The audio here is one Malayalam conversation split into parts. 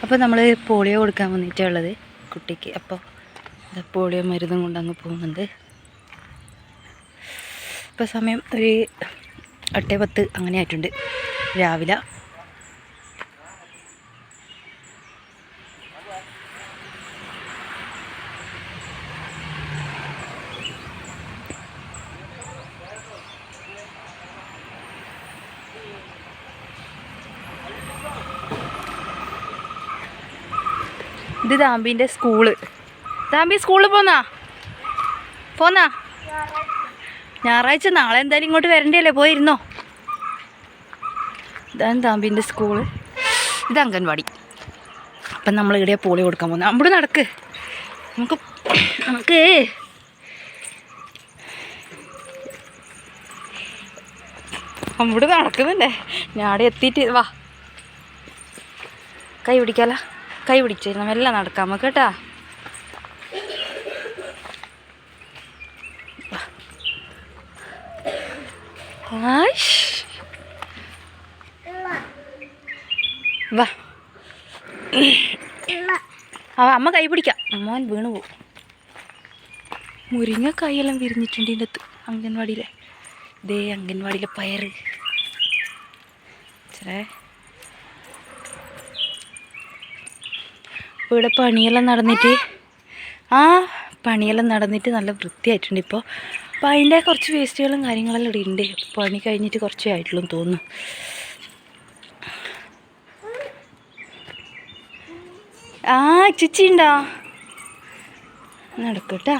അപ്പോൾ നമ്മൾ പോളിയോ കൊടുക്കാൻ വന്നിട്ടുള്ളത് കുട്ടിക്ക്. അപ്പോൾ പോളിയോ മരുന്നും കൊണ്ടങ്ങ് പോകുന്നുണ്ട്. ഇപ്പോൾ സമയം ഒരു 8:10 അങ്ങനെ ആയിട്ടുണ്ട് രാവിലെ. ഇത് താമ്പീൻ്റെ സ്കൂള്. താമ്പി സ്കൂളിൽ പോന്നാ ഞായറാഴ്ച. നാളെ എന്തായാലും ഇങ്ങോട്ട് വരണ്ടല്ലേ, പോയിരുന്നോ. ഇതാണ് താമ്പീൻ്റെ സ്കൂള്, ഇത് അംഗൻവാടി. അപ്പം നമ്മൾ ഇവിടെ പോളിയോ കൊടുക്കാൻ പോകുന്നത്. അവിടെ നടക്ക്, നമുക്ക് അവിടെ നടക്കുന്നുണ്ടേ. ഞാടെ എത്തിയിട്ട് വാ, കൈ പിടിക്കാല, കൈ പിടിച്ച് എല്ലാം നടക്കാം നമുക്ക് കേട്ടാ. വാ, അമ്മ കൈ പിടിക്കാം, മോൻ വീണ് പോവും. മുരിങ്ങക്കായെല്ലാം വിരിഞ്ഞിട്ടുണ്ട് ഇതിൻ്റെ അകത്ത് അംഗൻവാടിയിലെ. ഇതേ അംഗൻവാടിയിലെ പയറ് ചേ. അപ്പോൾ ഇവിടെ പണിയെല്ലാം നടന്നിട്ട് നല്ല വൃത്തിയായിട്ടുണ്ട് ഇപ്പോൾ. അപ്പോൾ അതിൻ്റെ കുറച്ച് വേസ്റ്റുകളും കാര്യങ്ങളെല്ലാം ഇവിടെ ഉണ്ട്. പണി കഴിഞ്ഞിട്ട് കുറച്ചേ ആയിട്ടുള്ളൂ തോന്നുന്നു. ചിച്ചി ഉണ്ടോ? നടക്കട്ടാ.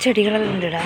ചെടികളെല്ലാം ഉണ്ടടാ.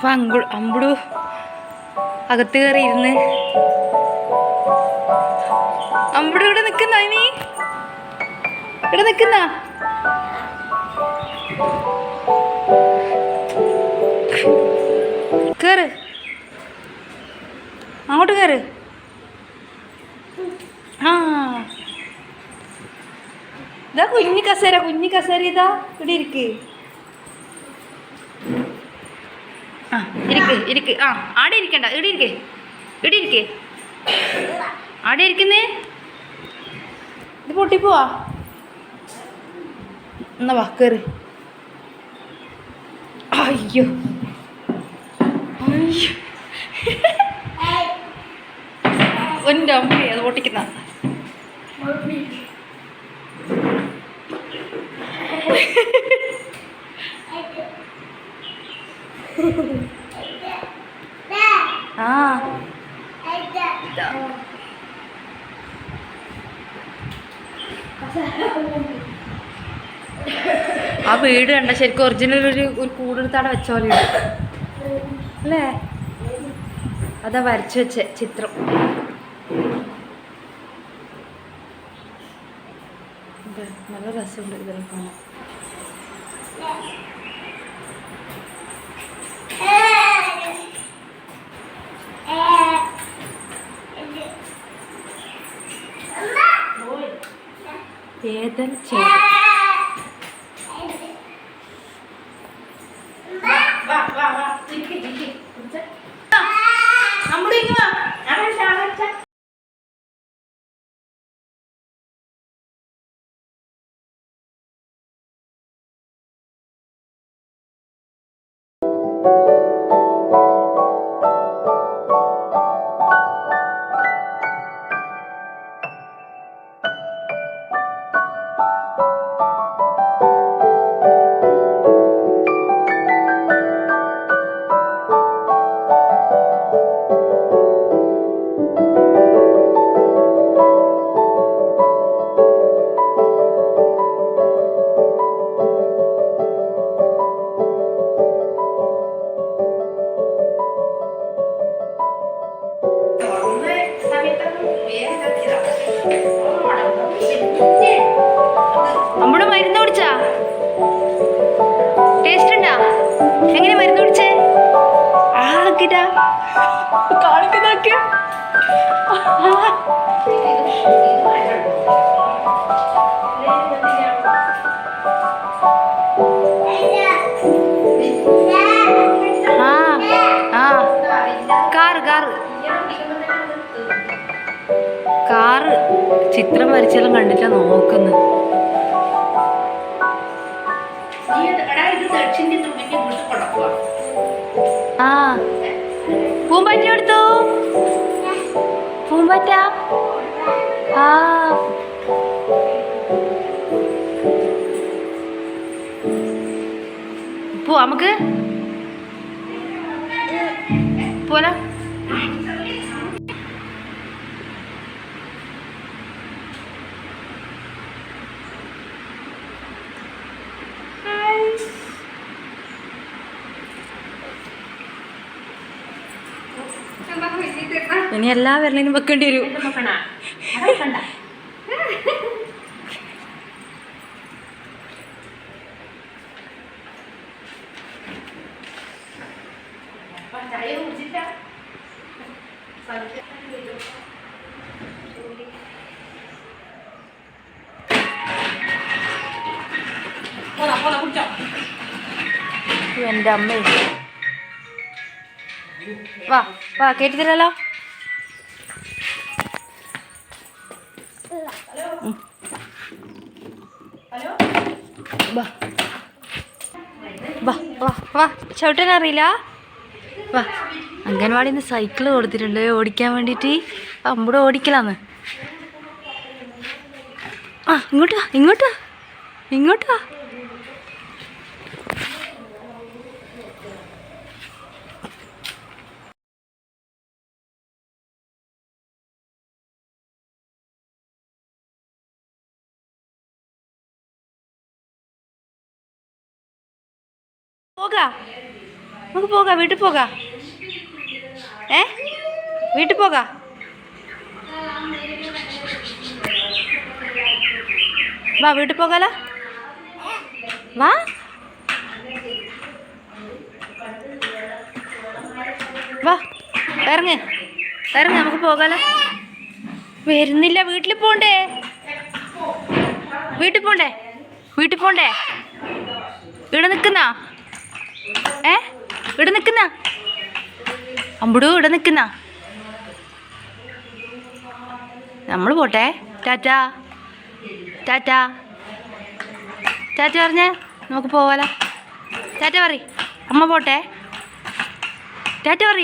അപ്പോൾ അമ്പുടു അകത്ത് കയറി ഇരുന്ന്. അമ്പുടു ഇവിടെ നിൽക്കുന്ന, നീ ഇവിടെ നിൽക്കുന്ന. കയറ്, അങ്ങോട്ട് കയറ്. ഇതാ കുഞ്ഞി കസേര ഇതാ ഇവിടെ ഇരിക്ക്. ഇരിക്ക്. ആടെ ഇരിക്കണ്ട, ഇവിടെ ഇരിക്കേ. ആടെ ഇരിക്കുന്നേ. ഇത് പൊട്ടിപ്പോവാ. എന്നാ വാ കയറി. അയ്യോ എൻ്റെ അമ്മ അത് പൊട്ടിക്കുന്ന. ആ വീട് കണ്ട ശരിക്കും ഒറിജിനൽ ഒരു കൂടെടുത്താടെ വെച്ച പോലെ അല്ലേ. അതാ വരച്ചു വെച്ച ചിത്രം. നല്ല രസമുണ്ട് ഇതെല്ലാം കാണാൻ. ഏതൻ കാണിക്കട്ടാ, കാണിക്കുന്നൊക്കെ. ആ ആ കാറ് കാറ് കാറ് ചിത്രം വരച്ചെല്ലാം കണ്ടിട്ടാ നോക്കുന്നു. ആ പൂമ്പാറ്റ എടുത്തു, പൂമ്പാറ്റ. ആ പോവാ നമുക്ക്, പോരാ. ഇനി എല്ലാ വിരലിനും വെക്കേണ്ടി വരും. എൻ്റെ അമ്മ വാ വാ കയറ്റി തരാലോ. വാ വാ വാ വാ ചവിട്ടാൻ അറിയില്ല. വാ അംഗൻവാടിയിൽ നിന്ന് സൈക്കിള് കൊടുത്തിട്ടുണ്ട് ഓടിക്കാൻ വേണ്ടിയിട്ട്. അമ്പൂടെ ഓടിക്കലാന്ന്. ആ ഇങ്ങോട്ട് വാ, ഇങ്ങോട്ട് വാ, ഇങ്ങോട്ട് വാ. പോകാ നമുക്ക് പോകാം, വീട്ടിൽ പോകാം. വീട്ടിൽ പോകാം. വാ വീട്ടിൽ പോകാലോ. വാ വാ ഇറങ്ങ് ഇറങ്ങ് നമുക്ക് പോകാലോ. വരുന്നില്ല. വീട്ടിൽ പോണ്ടേ, വീട്ടിൽ പോണ്ടേ, വീട്ടിൽ പോണ്ടേ. ഇവിടെ നിൽക്കുന്ന ഇവിടെ നിൽക്കുന്ന അമ്പുടു, ഇവിടെ നിൽക്കുന്ന. നമ്മൾ പോട്ടെ. ടാറ്റാ ടാറ്റാ ടാറ്റ പറഞ്ഞേ, നമുക്ക് പോവാലോ. ടാറ്റ പറ. അമ്മ പോട്ടെ. ടാറ്റ പറ.